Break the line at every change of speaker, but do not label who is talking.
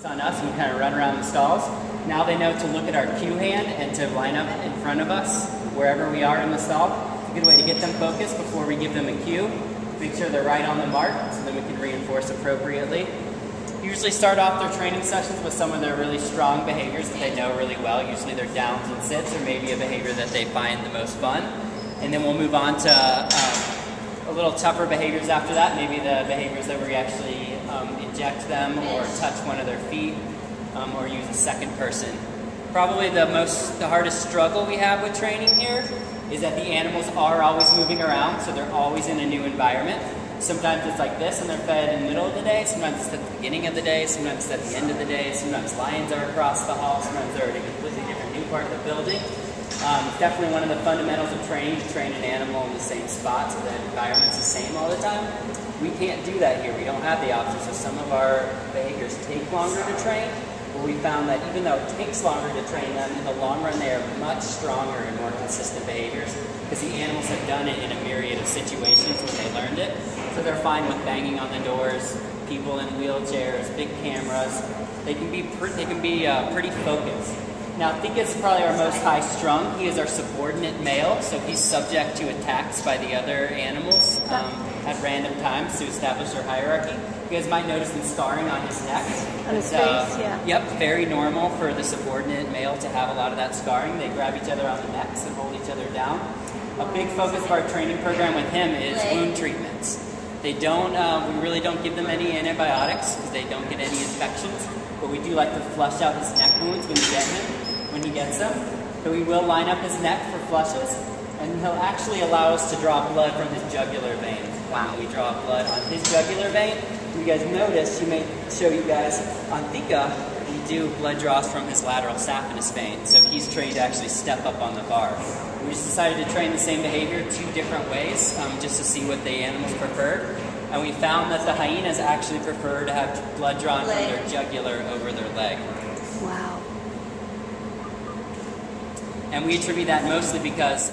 On us, and we kind of run around the stalls. Now they know to look at our cue hand and to line up in front of us wherever we are in the stall. It's a good way to get them focused before we give them a cue. Make sure they're right on the mark so then we can reinforce appropriately. Usually start off their training sessions with some of their really strong behaviors that they know really well. Usually their downs and sits, or maybe a behavior that they find the most fun. And then we'll move on to a little tougher behaviors after that. Maybe the behaviors that we actually inject them or touch one of their feet or use a second person. Probably the hardest struggle we have with training here is that the animals are always moving around, so they're always in a new environment. Sometimes it's like this and they're fed in the middle of the day, sometimes it's at the beginning of the day, sometimes it's at the end of the day, sometimes lions are across the hall, sometimes they're in a completely different new part of the building. Definitely one of the fundamentals of training to train an animal in the same spot so that the environment's the same all the time. We can't do that here. We don't have the option, so some of our behaviors take longer to train, but we found that even though it takes longer to train them, in the long run they are much stronger and more consistent behaviors because the animals have done it in a myriad of situations when they learned it. So they're fine with banging on the doors, people in wheelchairs, big cameras. They can be pretty focused. Now, Thika is probably our most high-strung. He is our subordinate male, so he's subject to attacks by the other animals at random times to establish their hierarchy. You guys might notice some scarring on his neck.
On his face, yeah.
Yep, very normal for the subordinate male to have a lot of that scarring. They grab each other on the necks and hold each other down. A big focus of our training program with him is wound treatments. They don't, we really don't give them any antibiotics because they don't get any infections, but we do like to flush out his neck wounds when he gets them. So we will line up his neck for flushes, and he'll actually allow us to draw blood from his jugular vein. Wow. We draw blood on his jugular vein. You guys notice, you may show you guys on Thika, we do blood draws from his lateral saphenous vein, so he's trained to actually step up on the bar. We just decided to train the same behavior 2 different ways, just to see what the animals preferred. And we found that the hyenas actually prefer to have blood drawn from their jugular over their leg.
Wow.
And we attribute that mostly because